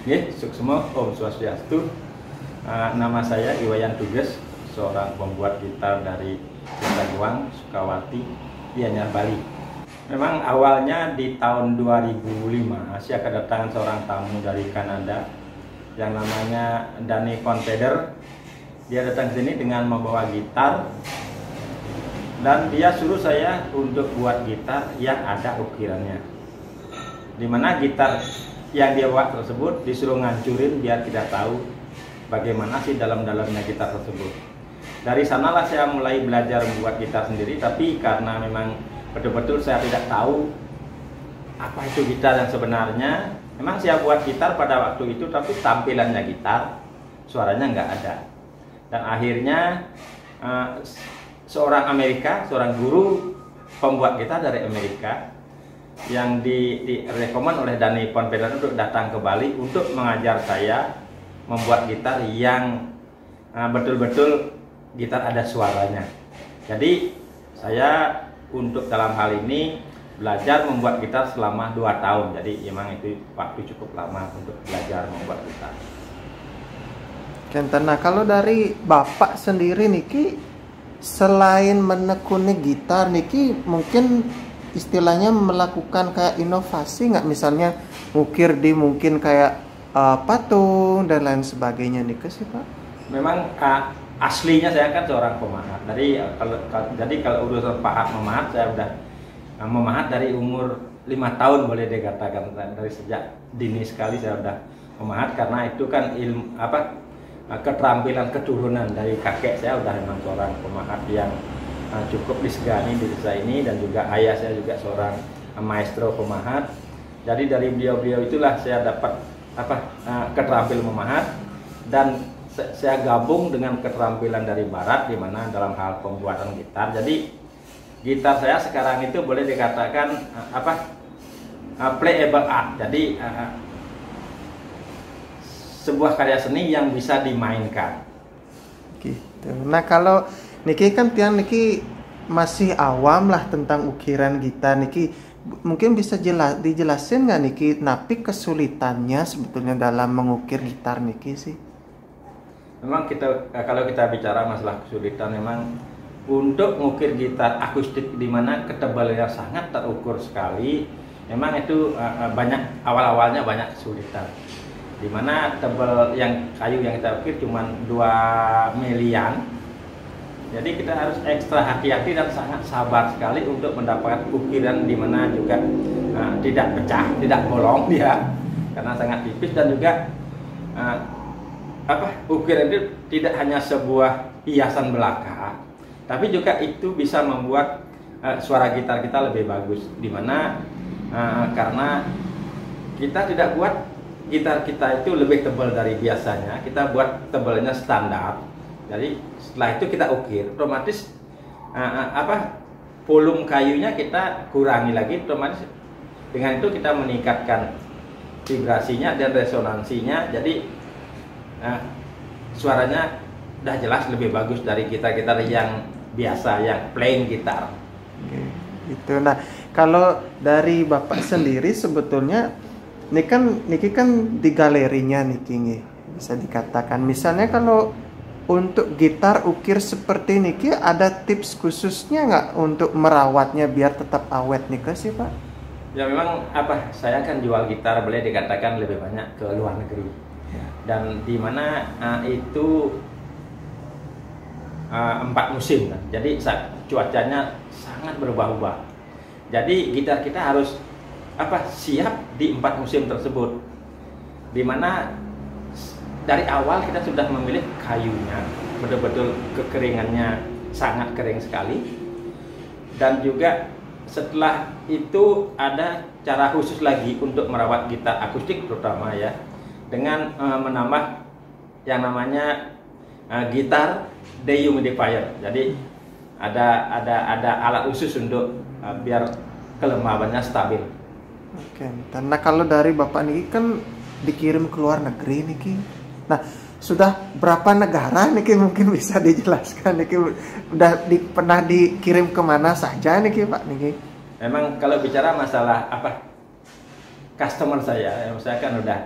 Nggih, suksema Om Swastiastu. Nama saya Iwayan Tugas, seorang pembuat gitar dari Banyuwangi, Sukawati, Gianyar, Bali. Memang awalnya di tahun 2005 saya kedatangan seorang tamu dari Kanada yang namanya Danny Confeder. Dia datang ke sini dengan membawa gitar dan dia suruh saya untuk buat gitar yang ada ukirannya. Dimana gitar yang dia buat tersebut disuruh ngancurin biar tidak tahu bagaimana sih dalam-dalamnya gitar tersebut. Dari sanalah saya mulai belajar membuat gitar sendiri, tapi karena memang betul-betul saya tidak tahu apa itu gitar yang sebenarnya. Memang saya buat gitar pada waktu itu, tapi tampilannya gitar, suaranya nggak ada. Dan akhirnya seorang guru pembuat gitar dari Amerika yang direkomend oleh Danny Confeder untuk datang ke Bali untuk mengajar saya membuat gitar yang betul-betul gitar ada suaranya. Jadi saya untuk dalam hal ini belajar membuat gitar selama 2 tahun. Jadi memang itu waktu cukup lama untuk belajar membuat gitar. Nah, kalau dari Bapak sendiri niki, selain menekuni gitar niki, mungkin istilahnya melakukan kayak inovasi nggak, misalnya ngukir di mungkin kayak patung dan lain sebagainya nih sih Pak? Memang aslinya saya kan seorang pemahat. Jadi kalau urusan pahat memahat, saya udah memahat dari umur 5 tahun boleh dikatakan. Dari sejak dini sekali saya udah memahat, karena itu kan keterampilan keturunan dari kakek saya. Udah memang seorang pemahat yang cukup disegani di desa ini, dan juga ayah saya juga seorang maestro pemahat. Jadi dari beliau-beliau itulah saya dapat keterampilan memahat, dan saya gabung dengan keterampilan dari barat, di mana dalam hal pembuatan gitar. Jadi gitar saya sekarang itu boleh dikatakan playable art. Jadi sebuah karya seni yang bisa dimainkan. Gitu. Nah, kalau niki kan tiang niki masih awam lah tentang ukiran gitar niki, mungkin bisa dijelasin nggak niki napi kesulitannya sebetulnya dalam mengukir gitar niki sih? Memang kalau kita bicara masalah kesulitan, memang untuk mengukir gitar akustik di mana ketebalannya sangat terukur sekali, memang itu awal-awalnya banyak kesulitan. Di mana tebal yang kayu yang kita ukir cuma 2 milian. Jadi kita harus ekstra hati-hati dan sangat sabar sekali untuk mendapatkan ukiran di mana juga tidak pecah, tidak bolong dia, karena sangat tipis. Dan juga ukiran itu tidak hanya sebuah hiasan belaka, tapi juga itu bisa membuat suara gitar kita lebih bagus. Di mana karena kita tidak buat gitar kita itu lebih tebal dari biasanya, kita buat tebalnya standar. Jadi setelah itu kita ukir, otomatis volume kayunya kita kurangi lagi, otomatis dengan itu kita meningkatkan vibrasinya dan resonansinya. Jadi suaranya udah jelas lebih bagus dari gitar-gitar yang biasa, yang plain gitar. Oke, gitu. Nah, kalau dari Bapak sendiri sebetulnya niki kan di galerinya niki, bisa dikatakan. Misalnya kalau untuk gitar ukir seperti niki, ada tips khususnya nggak untuk merawatnya biar tetap awet nih sih Pak? Ya memang saya kan jual gitar boleh dikatakan lebih banyak ke luar negeri, dan di mana itu 4 musim kan. Jadi cuacanya sangat berubah-ubah. Jadi gitar kita harus siap di 4 musim tersebut, dimana dari awal kita sudah memilih kayunya betul-betul kekeringannya sangat kering sekali. Dan juga setelah itu ada cara khusus lagi untuk merawat gitar akustik terutama ya, dengan menambah yang namanya gitar dehumidifier. Jadi ada alat khusus untuk biar kelembabannya stabil. Oke, nah kalau dari Bapak niki kan dikirim ke luar negeri niki. Nah, sudah berapa negara niki mungkin bisa dijelaskan niki, pernah dikirim kemana saja niki Pak niki? Memang kalau bicara masalah customer saya kan udah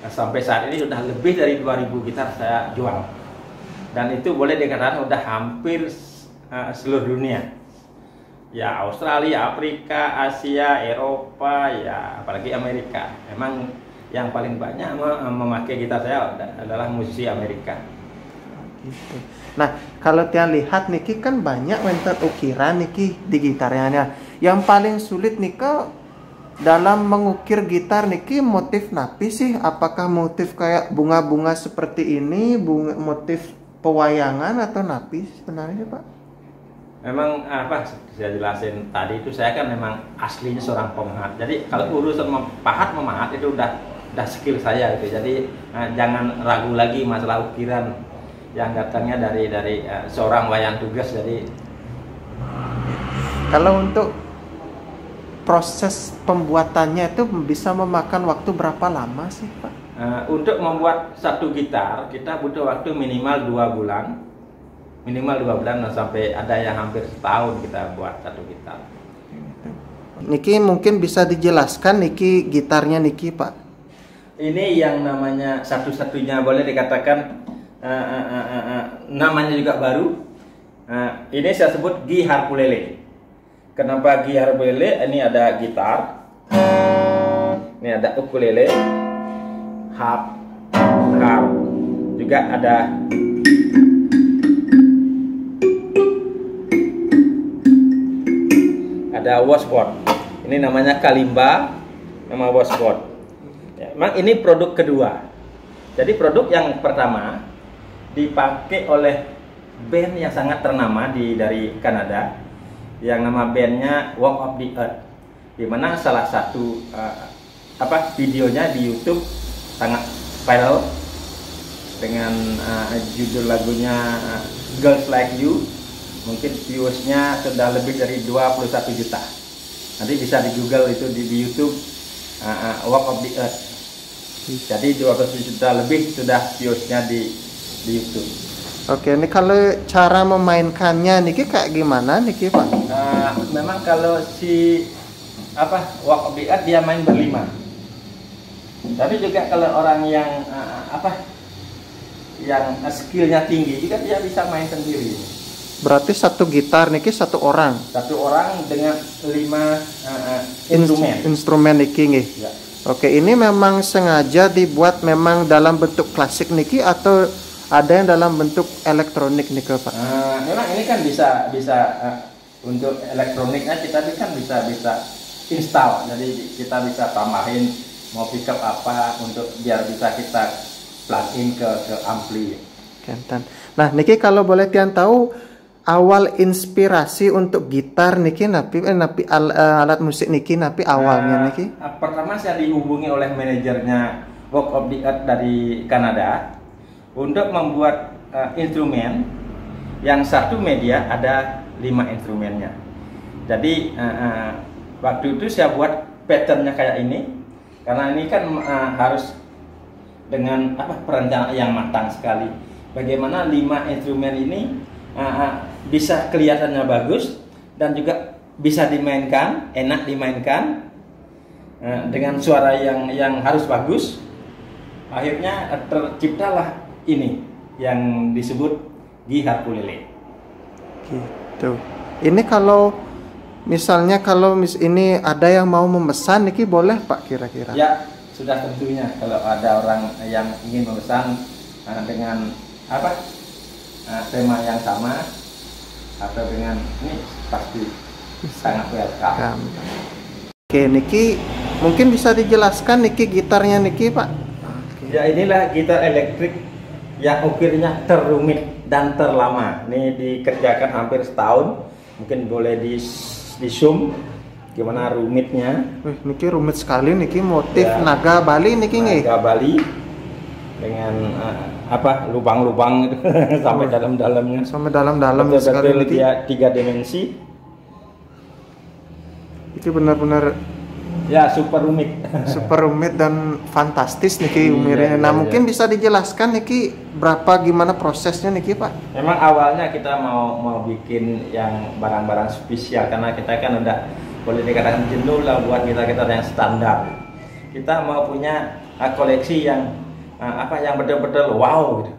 Nah, sampai saat ini sudah lebih dari 2000 gitar saya jual. Dan itu boleh dikatakan sudah hampir seluruh dunia. Ya Australia, Afrika, Asia, Eropa, ya apalagi Amerika. Memang yang paling banyak memakai gitar saya adalah musisi Amerika. Gitu. Nah, kalau tiang lihat niki kan banyak wonten ukiran niki di gitarnya. Yang paling sulit nika dalam mengukir gitar niki motif napi sih? Apakah motif kayak bunga-bunga seperti ini, bunga motif pewayangan atau napi sebenarnya, Pak? Memang apa saya jelasin tadi itu, saya kan memang aslinya seorang pemahat. Jadi kalau urusan memahat itu udah skill saya gitu. Jadi jangan ragu lagi masalah ukiran yang datangnya dari seorang Wayan Tugas. Jadi kalau untuk proses pembuatannya itu bisa memakan waktu berapa lama sih, Pak? Untuk membuat satu gitar kita butuh waktu minimal 2 bulan. Dan sampai ada yang hampir setahun kita buat satu gitar. Niki mungkin bisa dijelaskan niki gitarnya niki, Pak? Ini yang namanya satu-satunya boleh dikatakan namanya juga baru. Ini saya sebut Gi Harpulele. Kenapa Gi Harpulele? Ini ada gitar, ini ada ukulele, harp, juga ada washboard. Ini namanya kalimba, nama washboard. Ya, memang ini produk kedua. Jadi produk yang pertama dipakai oleh band yang sangat ternama dari Kanada, yang nama bandnya Walk of the Earth, dimana salah satu videonya di YouTube sangat viral dengan judul lagunya Girls Like You. Mungkin viewsnya sudah lebih dari 21 juta. Nanti bisa di Google itu di YouTube Walk of the Earth. Jadi 21 juta lebih sudah viewsnya di YouTube. Oke, ini kalau cara memainkannya niki kayak gimana niki, Pak? Memang kalau si Walk of the Earth dia main berlima. Tapi juga kalau orang yang yang skillnya tinggi juga dia bisa main sendiri. Berarti satu gitar niki satu orang dengan 5 instrumen niki nggih. Ya. Oke, ini memang sengaja dibuat memang dalam bentuk klasik niki atau ada yang dalam bentuk elektronik niki, Pak? Memang ini kan bisa untuk elektroniknya kita kan bisa install. Jadi kita bisa tambahin mau pickup apa untuk biar bisa kita plug in ke ampli. Nah, niki kalau boleh tian tahu awal inspirasi untuk gitar niki alat musik niki awalnya niki? Pertama saya dihubungi oleh manajernya Walk of the Earth dari Kanada untuk membuat instrumen yang satu media ada 5 instrumennya. Jadi waktu itu saya buat patternnya kayak ini, karena ini kan harus dengan perencanaan yang matang sekali. Bagaimana 5 instrumen ini bisa kelihatannya bagus dan juga bisa dimainkan, enak dimainkan dengan suara yang harus bagus. Akhirnya terciptalah ini yang disebut Gi Harpulele. Gitu. Ini kalau misalnya ini ada yang mau memesan niki boleh, Pak, kira-kira? Ya, sudah tentunya kalau ada orang yang ingin memesan dengan tema yang sama atau dengan ini pasti sangat welcome. Oke, niki mungkin bisa dijelaskan niki gitarnya niki, Pak? Ya, inilah gitar elektrik yang ukirnya terrumit dan terlama. Ini dikerjakan hampir setahun. Mungkin boleh di zoom gimana rumitnya. Niki rumit sekali niki, motif ya, naga Bali niki nggih. Naga Bali dengan lubang-lubang itu sampai dalam-dalamnya. Sampai dalam-dalam sekali niki. Dia 3 dimensi. Itu benar-benar ya super rumit. Super rumit dan fantastis niki umirnya. Nah, mungkin bisa dijelaskan niki gimana prosesnya niki, Pak? Memang awalnya kita mau bikin yang barang-barang spesial karena kita kan udah boleh dikatakan jenuh lah buat kita yang standar. Kita mau punya koleksi yang yang betul-betul wow gitu.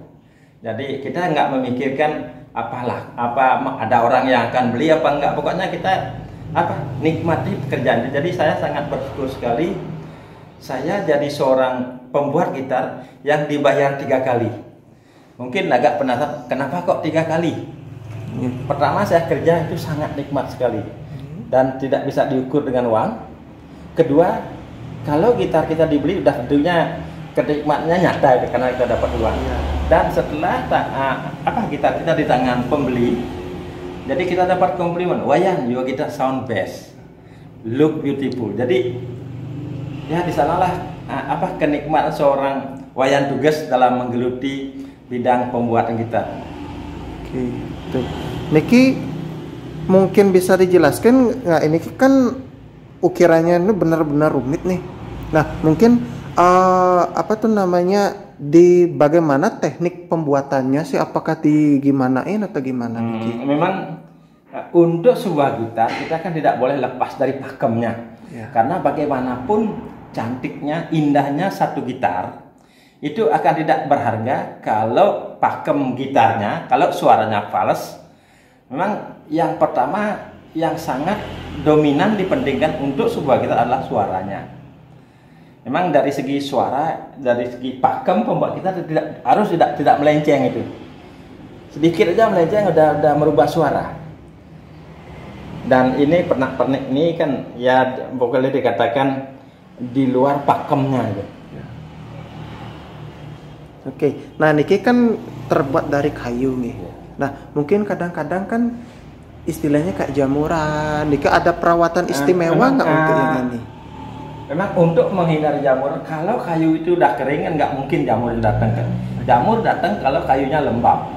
Jadi kita nggak memikirkan ada orang yang akan beli apa enggak, pokoknya kita nikmati pekerjaan. Jadi saya sangat bersyukur sekali saya jadi seorang pembuat gitar yang dibayar 3 kali. Mungkin agak penasaran kenapa kok 3 kali. Pertama, saya kerja itu sangat nikmat sekali dan tidak bisa diukur dengan uang. Kedua, kalau gitar kita dibeli udah tentunya kenikmatnya nyata karena kita dapat uang. Dan setelah gitar kita di tangan pembeli, jadi kita dapat komplimen, Wayan, your guitar sound best, look beautiful. Jadi ya di sanalah kenikmatan seorang Wayan Duges dalam menggeluti bidang pembuatan gitar. Oke, tuh. Niki mungkin bisa dijelaskan nggak, ini kan ukirannya ini benar-benar rumit nih. Nah, mungkin di bagaimana teknik pembuatannya sih, apakah digimanain atau gimana? Memang untuk sebuah gitar kita kan tidak boleh lepas dari pakemnya, karena bagaimanapun cantiknya, indahnya satu gitar itu akan tidak berharga kalau pakem gitarnya, kalau suaranya fals. Memang yang pertama yang sangat dominan dipentingkan untuk sebuah gitar adalah suaranya. Memang dari segi suara, dari segi pakem pembuat kita tidak melenceng itu. Sedikit aja melenceng udah merubah suara. Dan ini pernak-pernik ini kan ya boleh dikatakan di luar pakemnya gitu. Oke. Nah, niki kan terbuat dari kayu nih. Nah, mungkin kadang-kadang kan istilahnya kayak jamuran. Niki ada perawatan istimewa nggak untuk yang ini? Memang untuk menghindari jamur, kalau kayu itu udah kering kan nggak mungkin jamur datang kan. Jamur datang kalau kayunya lembab.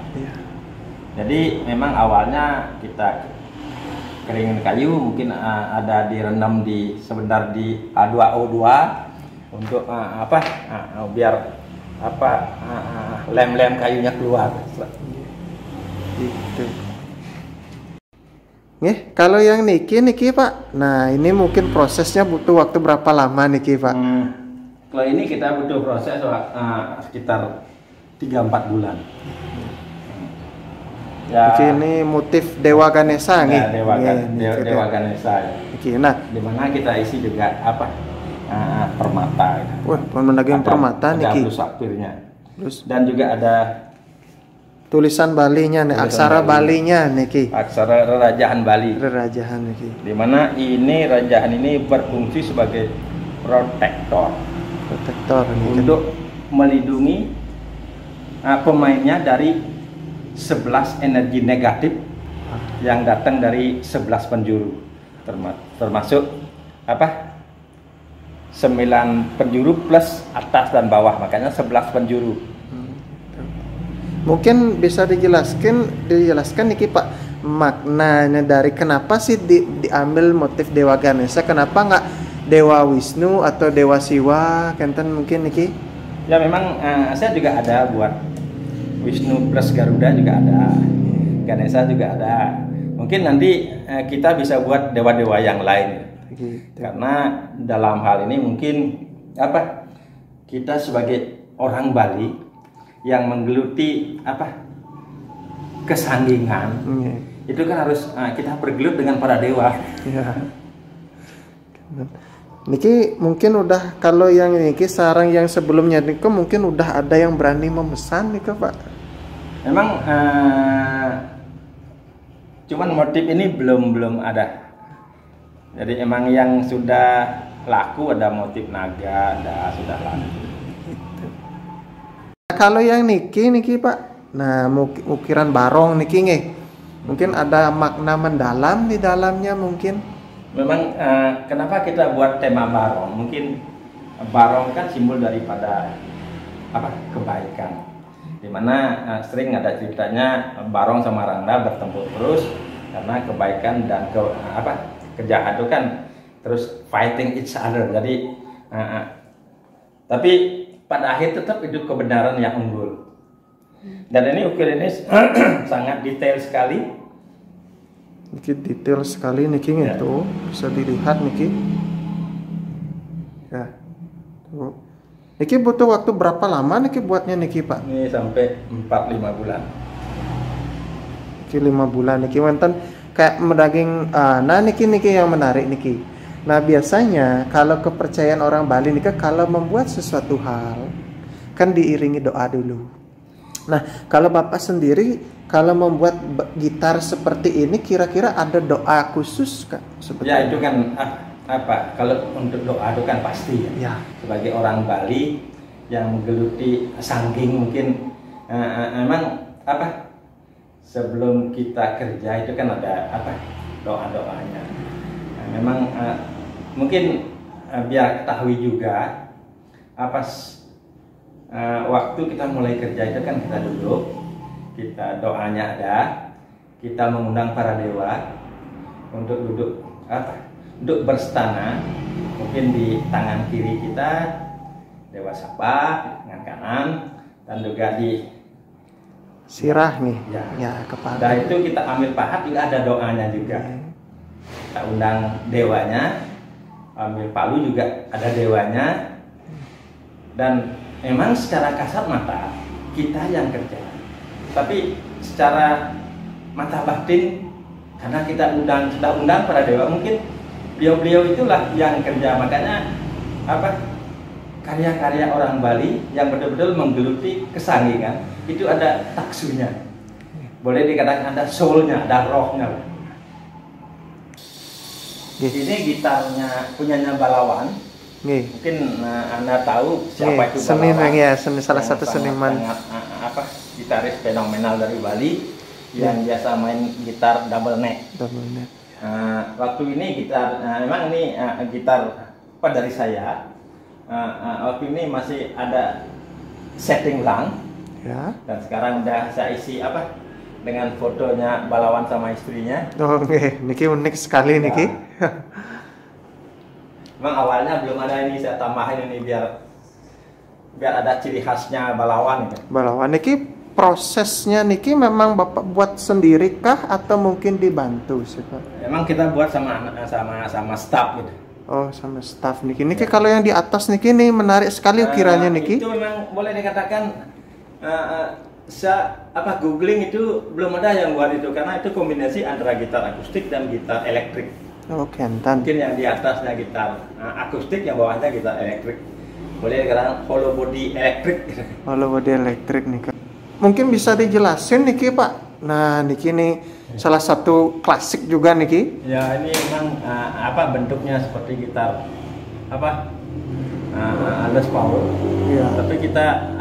Jadi memang awalnya kita keringin kayu, mungkin ada direndam sebentar di H2O2 untuk biar lem-lem kayunya keluar. Gitu. Kalau yang niki Pak, nah ini mungkin prosesnya butuh waktu berapa lama niki Pak? Kalau ini kita butuh proses sekitar 3-4 bulan. Ya, ini motif Dewa Ganesha nih. Dewa Ganesha. Nah, dimana kita isi juga permata. Wah, menagih permata niki. Dan juga ada tulisan Balinya nih, aksara Balinya niki. Aksara Rerajahan Bali. Rerajahan niki. Dimana ini rerajahan ini berfungsi sebagai protektor untuk melindungi pemainnya dari 11 energi negatif yang datang dari 11 penjuru, termasuk 9 penjuru plus atas dan bawah, makanya 11 penjuru. Mungkin bisa dijelaskan niki Pak, maknanya dari kenapa sih diambil motif Dewa Ganesha, kenapa nggak Dewa Wisnu atau Dewa Siwa, kenten mungkin niki? Ya memang saya juga ada buat Wisnu plus Garuda juga ada, Ganesha juga ada. Mungkin nanti kita bisa buat dewa-dewa yang lain. Gitu. Karena dalam hal ini mungkin kita sebagai orang Bali yang menggeluti kesanggingan, itu kan harus kita bergelut dengan para dewa. Niki mungkin udah, kalau yang niki sarang yang sebelumnya niki mungkin udah ada yang berani memesan nih Pak. Memang cuman motif ini belum ada. Jadi emang yang sudah laku ada motif naga, sudah laku. Kalau yang niki Pak, nah ukiran barong niki mungkin ada makna mendalam di dalamnya mungkin. Memang kenapa kita buat tema barong? Mungkin barong kan simbol daripada kebaikan. Dimana sering ada ceritanya Barong sama Rangda bertempur terus karena kebaikan dan kejahatan itu kan terus fighting each other. Jadi tapi pada akhir tetap itu kebenaran yang unggul. Dan ini ukiran ini sangat detail sekali. Niki detail sekali niki itu bisa dilihat niki. Ya. Tuh. Niki butuh waktu berapa lama niki buatnya niki Pak? Ini sampai 4-5 bulan. Niki 5 bulan niki wonten kayak mendaging. Nah niki yang menarik niki. Nah biasanya kalau kepercayaan orang Bali niki kalau membuat sesuatu hal kan diiringi doa dulu. Nah kalau Bapak sendiri kalau membuat gitar seperti ini kira-kira ada doa khusus Kak? Ya itu kan apa? Kalau untuk doa itu kan pasti ya. Sebagai orang Bali yang menggeluti sangging mungkin emang apa? Sebelum kita kerja itu kan ada apa? Doa-doanya. Nah, memang mungkin biar ketahui juga apa waktu kita mulai kerja itu kan kita duduk, kita doanya ada, kita mengundang para dewa untuk duduk apa? Duduk berstana, mungkin di tangan kiri kita Dewa Sapa, tangan kanan, dan juga di sirah nih, ya kepala. Dan itu kita ambil pahat juga ada doanya juga. Kita undang dewanya, ambil palu juga ada dewanya. Dan memang secara kasat mata kita yang kerja, tapi secara mata batin karena kita sudah undang para dewa mungkin beliau-beliau itulah yang kerja. Makanya apa karya-karya orang Bali yang betul-betul menggeluti kesanggingan itu ada taksunya, boleh dikatakan ada soulnya, ada rohnya. Ini gitarnya punyanya Balawan. Mungkin Anda tahu siapa itu Balawan? Salah satu seniman apa gitaris fenomenal dari Bali yang biasa main gitar double neck. Waktu ini gitar, memang ini gitar apa dari saya. Waktu ini masih ada setting ulang, ya. Dan sekarang udah saya isi apa dengan fotonya Balawan sama istrinya. Niki unik sekali niki. Memang awalnya belum ada ini, saya tambahin ini biar ada ciri khasnya Balawan. Balawan niki prosesnya niki memang Bapak buat sendiri kah atau mungkin dibantu sih Pak? Memang kita buat sama staff gitu. Oh sama staff niki. Niki kalau yang di atas niki nih menarik sekali ukirannya niki. Itu memang boleh dikatakan saya googling itu belum ada yang buat itu karena itu kombinasi antara gitar akustik dan gitar elektrik. Oh kentan. Mungkin yang di atasnya gitar akustik, yang bawahnya gitar elektrik. Boleh dikatakan hollow body elektrik. Hollow body elektrik nih Kak. Mungkin bisa dijelasin niki Pak. Nah niki nih salah satu klasik juga niki. Ya ini memang bentuknya seperti gitar Les Paul. Ya. Tapi kita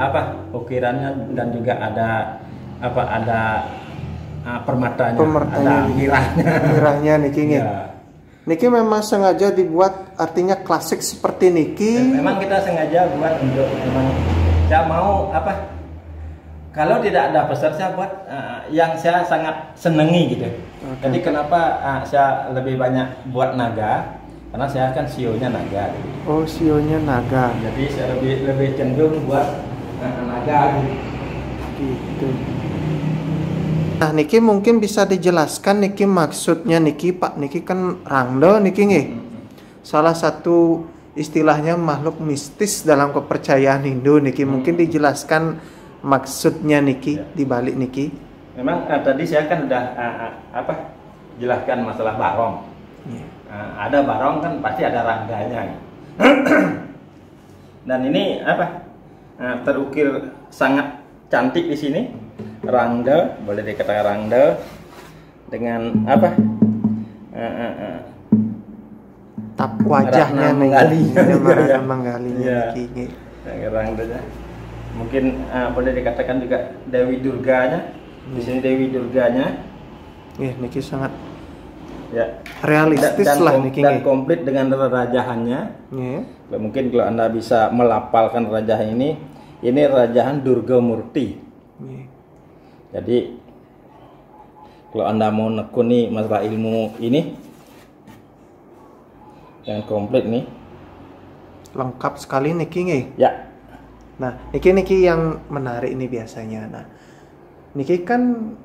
ukirannya dan juga ada permatanya, ada mirahnya niki nih. Ya. Niki memang sengaja dibuat artinya klasik seperti niki. Memang kita sengaja buat untuk memang saya mau kalau tidak ada peserta buat yang saya sangat senengi gitu. Jadi kenapa saya lebih banyak buat naga? Karena saya kan CEO-nya naga. Gitu. Oh, CEO-nya naga. Jadi saya lebih cenderung buat naga gitu. Nah, niki mungkin bisa dijelaskan niki maksudnya niki Pak. Niki kan rangda niki nggih. Salah satu istilahnya makhluk mistis dalam kepercayaan Hindu niki. Mungkin dijelaskan maksudnya niki di balik niki. Memang tadi saya kan udah jelaskan masalah barong. Ada barong kan pasti ada rangganya. Dan ini terukir sangat cantik di sini. Rangda, boleh dikatakan rangda dengan tap wajahnya menggalinya niki. Rangdanya. Mungkin boleh dikatakan juga Dewi Durganya. Di sini Dewi Durganya. Niki sangat realistis dan komplit dengan rajahannya. Mungkin kalau Anda bisa melapalkan rajahan ini rajahan Durga Murti. Jadi kalau Anda mau nekuni masalah ilmu ini yang komplit nih, lengkap sekali niki nggih. Ya. Nah, niki yang menarik ini biasanya. Nah, niki kan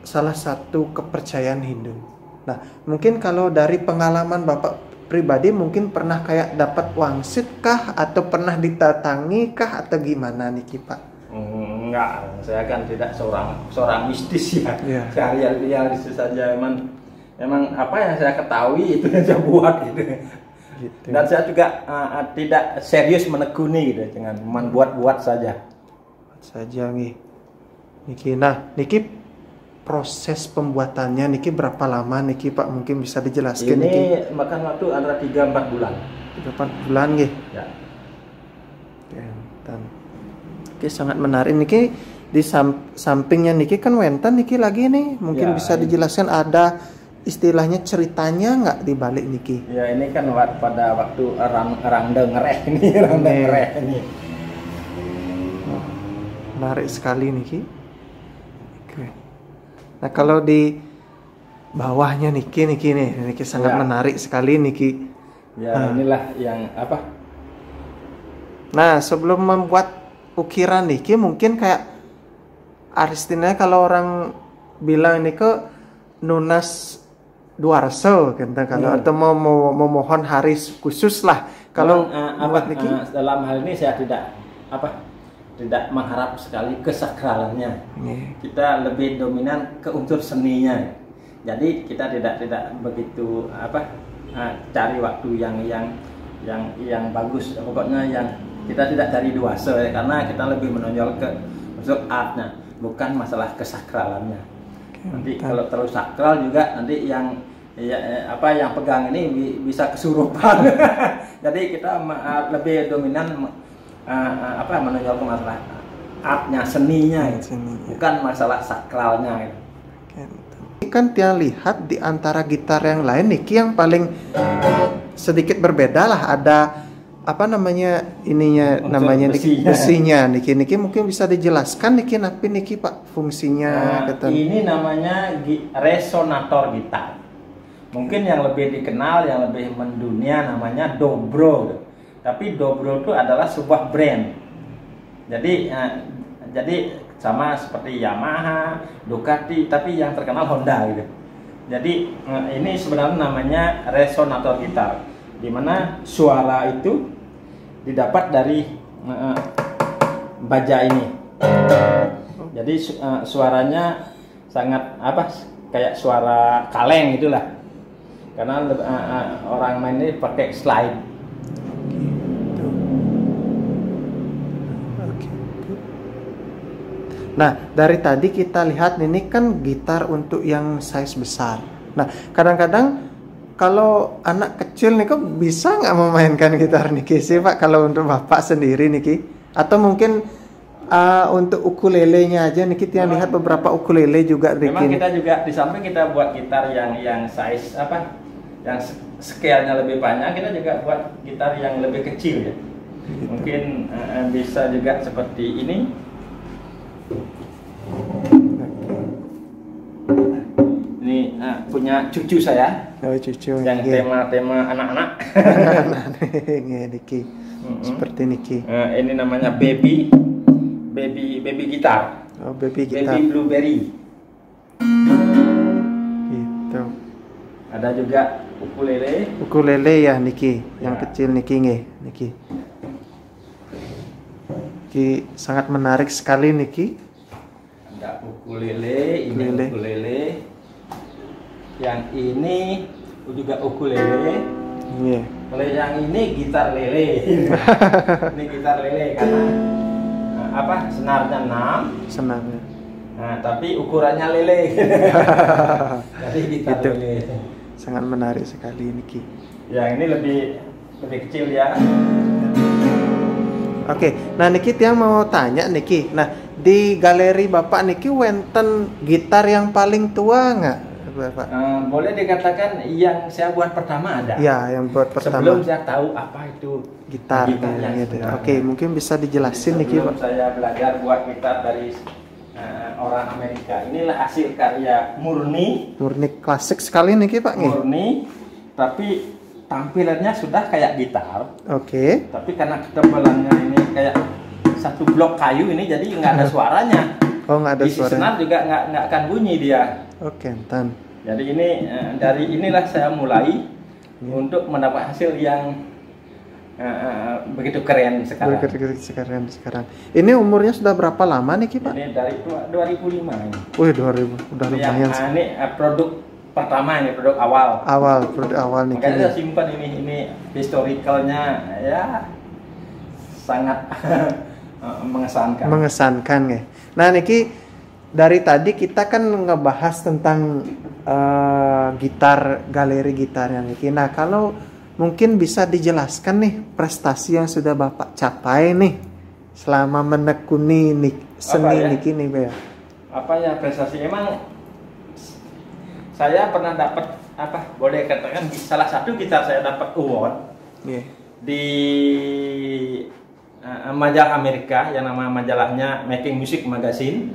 salah satu kepercayaan Hindu. Nah, mungkin kalau dari pengalaman Bapak pribadi mungkin pernah kayak dapat wangsit kah atau pernah ditatangi kah atau gimana Niki Pak? Enggak, saya kan tidak seorang mistis ya. Iya. Saya realistis saja, emang apa yang saya ketahui itu yang saya buat gitu. Gitu. Dan saya juga tidak serius menekuni gitu, dengan membuat-buat saja. Saja nih Niki. Nah Niki, proses pembuatannya Niki berapa lama Niki Pak, mungkin bisa dijelaskan Ini Niki? makan waktu antara 3-4 bulan. 3-4 bulan nih Ya. Wenten. Oke, sangat menarik Niki. Di sampingnya Niki kan wenten Niki lagi nih, mungkin Ya, bisa dijelaskan ada istilahnya ceritanya nggak di balik Niki? Ya ini kan pada waktu rangda ngereh ini, rangda ngereh ini. Menarik sekali Niki. Oke. Nah kalau di bawahnya Niki nih, Niki sangat Ya. menarik sekali Niki. Ya inilah yang apa? Nah sebelum membuat ukiran Niki, mungkin kayak artinya kalau orang bilang ini ke nunas duarso gitu, kalau atau mau memohon hari khusus lah. Kalau buat Niki, dalam hal ini saya tidak mengharap sekali kesakralannya. Kita lebih dominan ke unsur seninya. Jadi kita tidak begitu cari waktu yang bagus. Pokoknya yang kita tidak cari duasa ya, karena kita lebih menonjol ke unsur artnya, bukan masalah kesakralannya. Nanti kalau terlalu sakral juga nanti yang pegang ini bisa kesurupan. Jadi kita lebih dominan menonjol ke masalah artnya, seninya, bukan masalah sakralnya. Kan dia lihat di antara gitar yang lain Niki yang paling sedikit berbeda lah, ada namanya besinya Niki mungkin bisa dijelaskan Niki Pak fungsinya. Ini namanya resonator gitar. Mungkin yang lebih dikenal, yang lebih mendunia namanya dobro. Tapi dobro itu adalah sebuah brand. Jadi sama seperti Yamaha, Ducati, tapi yang terkenal Honda gitu. Jadi ini sebenarnya namanya resonator gitar, di mana suara itu didapat dari baja ini. Jadi suaranya sangat kayak suara kaleng gitulah. Karena orang main ini pakai slide. Nah, dari tadi kita lihat ini kan gitar untuk yang size besar. Nah, kadang-kadang kalau anak kecil nih kok bisa nggak memainkan gitar Niki sih Pak, kalau untuk Bapak sendiri Niki? Atau mungkin untuk ukulelenya aja Niki, yang lihat beberapa ukulele juga Niki. Memang kita juga di samping kita buat gitar yang size yang scale-nya lebih banyak, kita juga buat gitar yang lebih kecil ya. Mungkin bisa juga seperti ini. Ini punya cucu saya. Oh, cucu yang tema anak-anak. Niki. Seperti Niki. Ini namanya baby gitar. Oh, baby gitar. Baby blueberry. Itu. Ada juga ukulele. Ukulele ya Niki, yang kecil Niki Niki. Sangat menarik sekali Niki. Ada ukulele, ini ukulele. Yang ini juga ukulele. Iya. Kalau yang ini gitar lele. Ini gitar lele karena senarnya 6. Senarnya. Nah, tapi ukurannya lele. Jadi gitar lele. Sangat menarik sekali Niki. Ya, ini lebih kecil ya. Oke, nah Niki yang mau tanya Niki. Nah, di galeri Bapak Niki wenten gitar yang paling tua nggak, Bapak? Boleh dikatakan yang saya buat pertama ada. Ya, yang buat pertama. Sebelum saya tahu apa itu gitar yang gitu. Oke, mungkin bisa dijelasin Niki, Pak. Saya belajar buat gitar dari orang Amerika. Inilah hasil karya murni klasik sekali Niki, Pak. Murni, tapi tampilannya sudah kayak gitar. Oke. Tapi karena ketebalannya ini kayak satu blok kayu ini, jadi nggak ada suaranya. Oh, nggak ada suara. Di senar juga nggak akan bunyi dia. Oke, entan. Jadi ini dari inilah saya mulai untuk mendapat hasil yang begitu keren sekarang. Sekarang. Ini umurnya sudah berapa lama nih Ki Pak? Ini dari 2005 ini. Wih 2000, udah lumayan. Ini produk pertama, ini produk awal. Produk awal nih. Makanya saya simpan ini historicalnya ya sangat mengesankan ya. Nah Niki, dari tadi kita kan ngebahas tentang galeri gitarnya Niki. Nah kalau mungkin bisa dijelaskan nih prestasi yang sudah Bapak capai nih selama menekuni seni Niki nih Pak. Apa ya prestasi? Emang saya pernah dapat boleh katakan salah satu gitar saya dapat award di majalah Amerika yang nama majalahnya Making Music Magazine.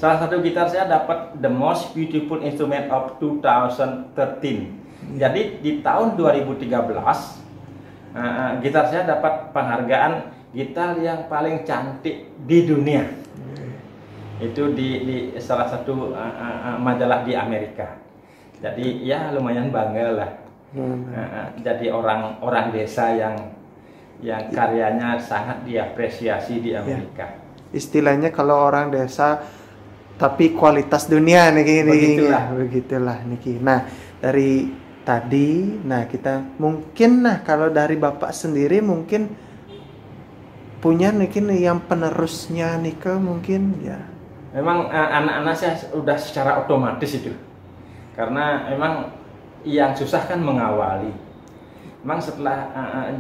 Salah satu gitar saya dapat the most beautiful instrument of 2013. Jadi di tahun 2013 gitar saya dapat penghargaan gitar yang paling cantik di dunia. Itu di salah satu majalah di Amerika. Jadi ya lumayan bangga lah. Jadi orang desa yang karyanya sangat diapresiasi di Amerika. Istilahnya kalau orang desa tapi kualitas dunia nih begitulah Niki. Nah dari tadi, kita mungkin kalau dari Bapak sendiri mungkin punya mungkin yang penerusnya Nika mungkin ya. Memang anak-anak saya udah secara otomatis itu, karena memang yang susah kan mengawali. Memang setelah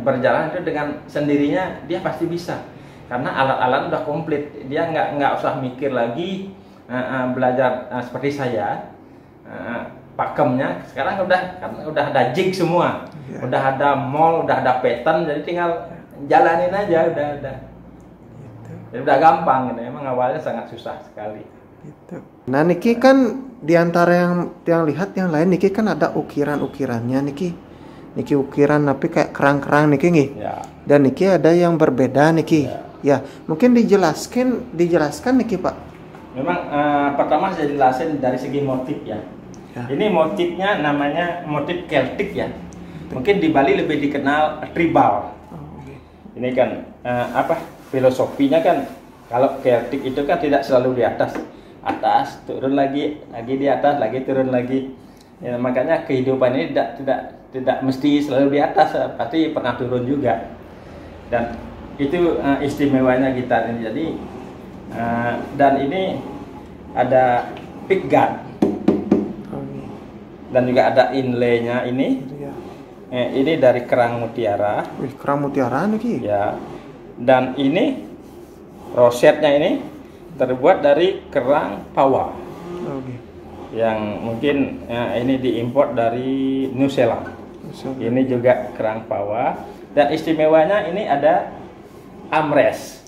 berjalan itu dengan sendirinya dia pasti bisa, karena alat-alat udah komplit, dia nggak usah mikir lagi belajar seperti saya. Pakemnya sekarang udah ada jig semua, udah ada mold, udah ada pattern, jadi tinggal jalanin aja, udah jadi udah gampang gitu. Emang awalnya sangat susah sekali gitu. Nah Niki kan diantara yang lihat yang lain, Niki kan ada ukirannya Niki ukiran tapi kayak kerang-kerang Niki nih ya. Dan Niki ada yang berbeda Niki ya mungkin dijelaskan Niki Pak. Memang pertama saya jelasin dari segi motif ya. Ini motifnya namanya motif Celtic ya. Mungkin di Bali lebih dikenal tribal. Ini kan filosofinya kan, kalau Celtic itu kan tidak selalu di atas turun lagi di atas lagi turun lagi. Ya, makanya kehidupan ini tidak mesti selalu di atas, pasti pernah turun juga. Dan itu istimewanya gitar ini. Jadi dan ini ada pickguard. Dan juga ada inlaynya ini. Ini dari kerang mutiara. Kerang mutiara nih. Ya. Dan ini rosetnya ini terbuat dari kerang pawa. Yang mungkin ini diimpor dari New Zealand. Ini juga kerang pawa. Dan istimewanya ini ada armrest.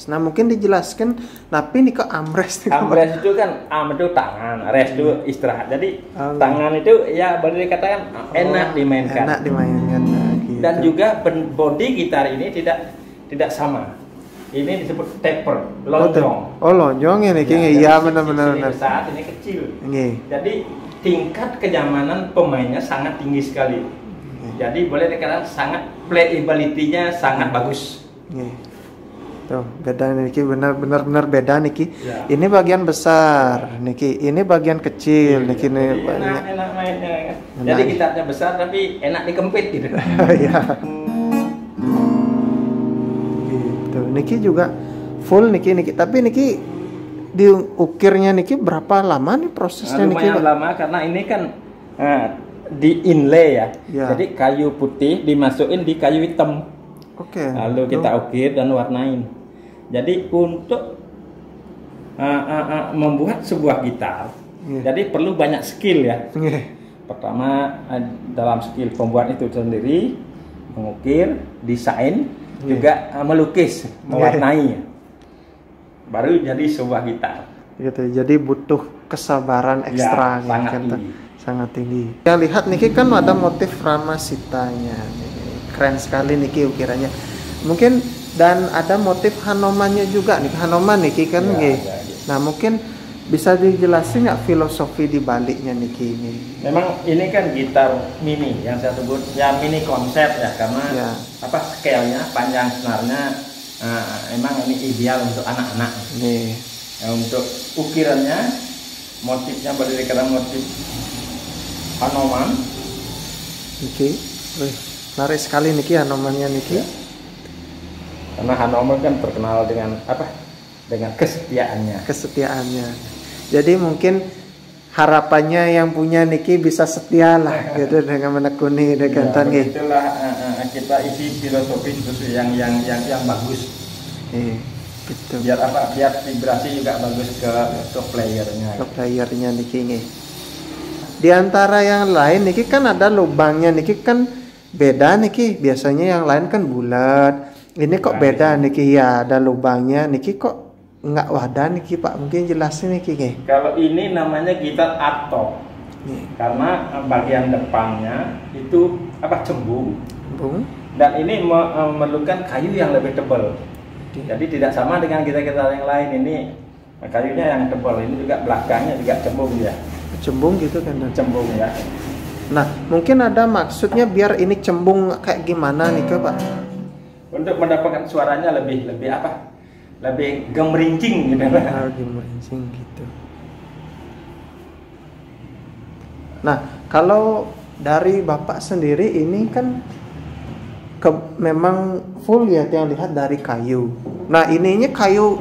Nah mungkin dijelaskan, tapi ini ke armrest itu kan itu tangan, rest itu istirahat. Jadi tangan itu ya boleh dikatakan enak dimainkan. Gitu. Dan juga body gitar ini tidak sama. Ini disebut taper, lonjong. Lonjong ya nih, iya benar-benar. Saat ini kecil. Jadi tingkat kenyamanan pemainnya sangat tinggi sekali. Jadi boleh dikatakan sangat playability-nya sangat bagus. Tuh, beda Niki, benar-benar beda Niki. Ya. Ini bagian besar Niki, ini bagian kecil Niki nih. Enak mainnya. Jadi gitarnya besar tapi enak dikempit gitu. Iya. Gitu. Niki juga full Niki. Tapi Niki diukirnya Niki berapa lama nih prosesnya Niki? Lumayan lama karena ini kan di inlay ya. Jadi kayu putih dimasukin di kayu hitam. Lalu kita ukir dan warnain. Jadi untuk membuat sebuah gitar, jadi perlu banyak skill ya. Pertama dalam skill pembuat itu sendiri, mengukir, desain, juga melukis, mewarnai, baru jadi sebuah gitar. Gitu. Jadi butuh kesabaran ekstra, sangat tinggi. Ya lihat Niki kan ada motif Ramasitanya, keren sekali Niki ukirannya. Mungkin dan ada motif Hanomannya juga nih, Hanoman Niki kan. Nah mungkin bisa dijelasin nggak filosofi di baliknya niki ini? Memang ini kan gitar mini yang saya sebut ya mini konsep ya, karena Ya. apa scale-nya, panjang senarnya emang ini ideal untuk anak-anak. Nih, Ya, untuk ukirannya, motifnya berdasarkan motif Hanuman. niki, wih, menarik sekali niki anomannya niki. Karena Hanuman kan terkenal dengan apa? Dengan kesetiaannya. Kesetiaannya. Jadi mungkin harapannya yang punya niki bisa setia lah gitu dengan menekuni dengan Ya, gitu. itulah kita isi filosofi itu yang bagus. Gitu. Biar apa? Biar vibrasi juga bagus ke playernya. Ke playernya niki ini. Di antara yang lain niki kan ada lubangnya, niki kan beda niki. Biasanya yang lain kan bulat. Ini kok beda niki, ya ada lubangnya niki, kok nggak wadah niki Pak, mungkin jelasin niki nih. Kalau ini namanya gitar artop. Nih, Karena bagian depannya itu apa? Cembung. Bung. Dan ini memerlukan kayu yang lebih tebal. Jadi tidak sama dengan gitar-gitar yang lain. Ini kayunya yang tebal. Ini juga belakangnya juga cembung ya. Cembung gitu kan. Cembung ya. Nah, mungkin ada maksudnya biar ini cembung kayak gimana nih Pak? Untuk mendapatkan suaranya lebih apa? Lebih gemerincing gitu. Lagi merincing gitu. Nah, kalau dari Bapak sendiri ini kan memang full ya yang lihat dari kayu. Nah, ininya kayu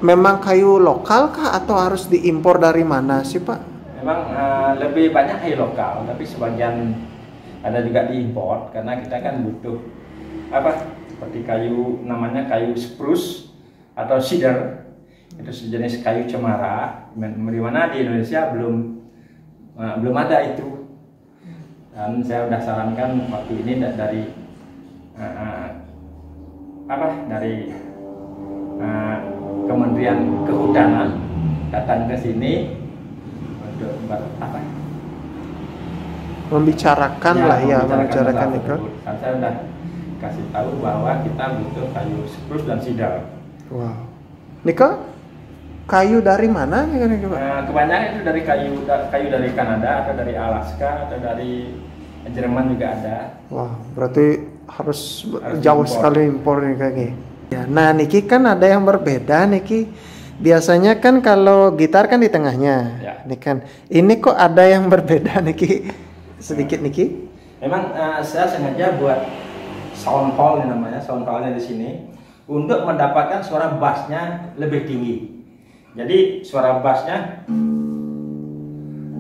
memang kayu lokal kah atau harus diimpor dari mana sih Pak? Memang lebih banyak kayu lokal, tapi sebagian ada juga diimpor karena kita kan butuh apa? Seperti kayu namanya kayu spruce atau cedar, itu sejenis kayu cemara, di mana di Indonesia belum ada itu. Dan saya sudah sarankan waktu ini dari dari Kementerian Kehutanan datang ke sini untuk apa? Membicarakan lah ya, membicarakan itu. Dan saya sudah kasih tahu bahwa kita butuh kayu spruce dan cedar. Wow. Niko, kayu dari mana nih Pak? Kebanyakan itu dari kayu dari Kanada atau dari Alaska atau dari Jerman juga ada. Wah, berarti harus jauh impor. sekali impor nih kayaknya. Ya, nah niki kan ada yang berbeda niki. Biasanya kan kalau gitar kan di tengahnya. Ya. Ini kan. Ini kok ada yang berbeda niki? Sedikit niki. Memang saya sengaja buat sound hole namanya, sound hole-nya di sini untuk mendapatkan suara bassnya lebih tinggi. Jadi suara bassnya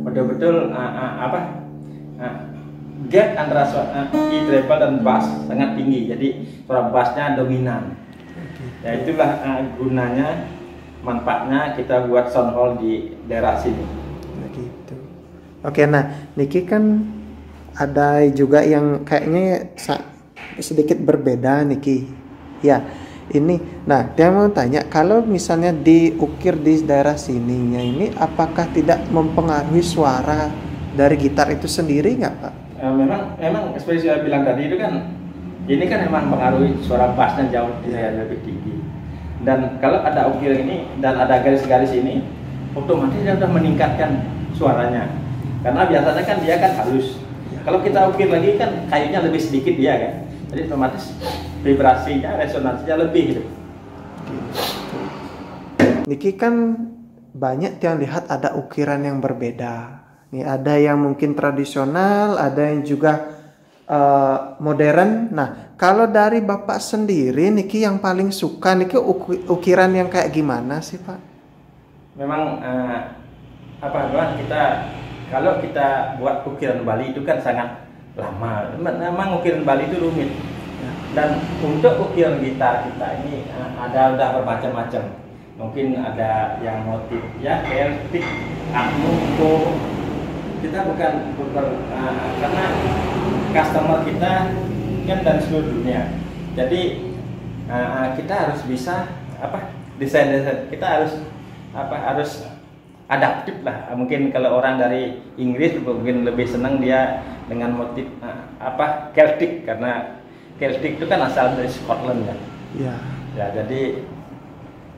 betul-betul gap antara E treble dan bass sangat tinggi. Jadi suara bassnya dominan. Ya itulah gunanya, manfaatnya kita buat sound hole di daerah sini. Nah, gitu. Oke, nah niki kan ada juga yang kayaknya sedikit berbeda niki. Ya. Ini, nah dia mau tanya, kalau misalnya diukir di daerah sininya ini, apakah tidak mempengaruhi suara dari gitar itu sendiri nggak Pak? Memang seperti saya bilang tadi itu kan, ini kan memang mempengaruhi suara bassnya jauh lebih tinggi. Dan kalau ada ukir ini dan ada garis-garis ini, otomatis dia sudah meningkatkan suaranya. Karena biasanya kan dia kan halus. Kalau kita ukir lagi kan kayunya lebih sedikit dia kan. Jadi otomatis vibrasinya, resonansinya lebih gitu. Niki kan banyak yang lihat ada ukiran yang berbeda. Nih ada yang mungkin tradisional, ada yang juga modern. Nah, kalau dari Bapak sendiri niki yang paling suka niki ukiran yang kayak gimana sih Pak? Memang kalau kita buat ukiran Bali itu kan sangat lama. Memang ukiran Bali itu rumit. Dan untuk ukiran gitar kita ini udah bermacam-macam. Mungkin ada yang motif ya Celtic, Arnuko. Kita bukan karena customer kita kan dari seluruh dunia. Jadi kita harus bisa desain kita harus adaptif lah. Mungkin kalau orang dari Inggris mungkin lebih senang dia dengan motif Celtic, karena Celtic itu kan asal dari Scotland kan. Iya. Ya, jadi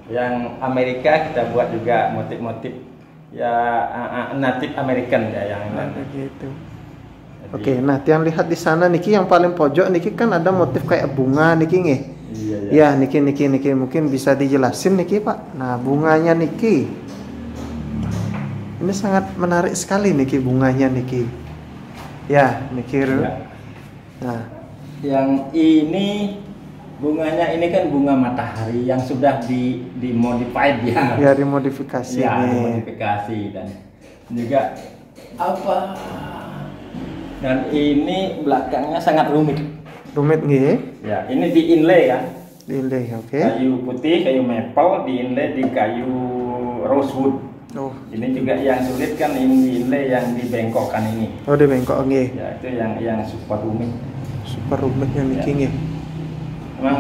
yang Amerika kita buat juga motif-motif ya Native American ya yang Begitu. Oke, nah yang lihat di sana niki yang paling pojok niki kan ada motif kayak bunga niki nggih. Iya, ya. Ya, niki mungkin bisa dijelasin niki Pak. Nah, bunganya niki. Ini sangat menarik sekali niki bunganya niki. Ya, niki. Ya. Nah, yang ini bunganya ini kan bunga matahari yang sudah dimodified ya. Ya dimodifikasi Ya, nih. dimodifikasi dan juga apa? Dan ini belakangnya sangat rumit. Rumit nggih. Ya, ini di inlay kan. Ini oke. Kayu putih, kayu maple di inlay di kayu rosewood. Oh, Ini juga yang sulit kan ini inlay yang dibengkokkan ini. oh di bengkok nggih. Ya, itu yang super rumit. Super rumitnya niki Ya. nggih. Memang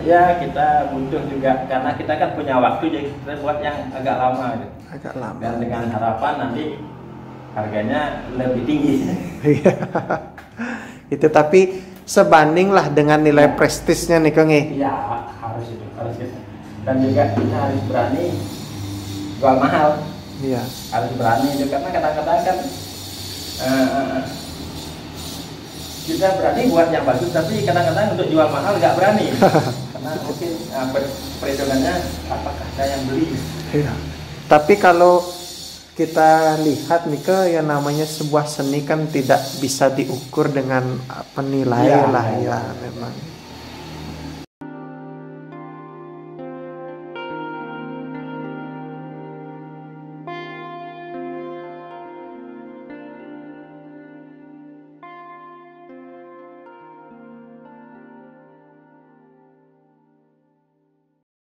ya kita butuh juga karena kita kan punya waktu jadi kita buat yang agak lama gitu. Agak lama. Dan dengan harapan nanti harganya lebih tinggi. Iya. Itu tapi sebanding lah dengan nilai prestisnya nih Kang. Iya, harus itu, harus itu. Dan juga kita harus berani jual mahal. Iya. Harus berani itu karena kadang-kadang kan kita berani buat yang bagus tapi kadang-kadang untuk jual mahal nggak berani. Karena mungkin perhitungannya apakah ada yang beli. Iya. Tapi kalau kita lihat nih ke yang namanya sebuah seni kan tidak bisa diukur dengan penilaian Iya, lah iya, ya iya. memang.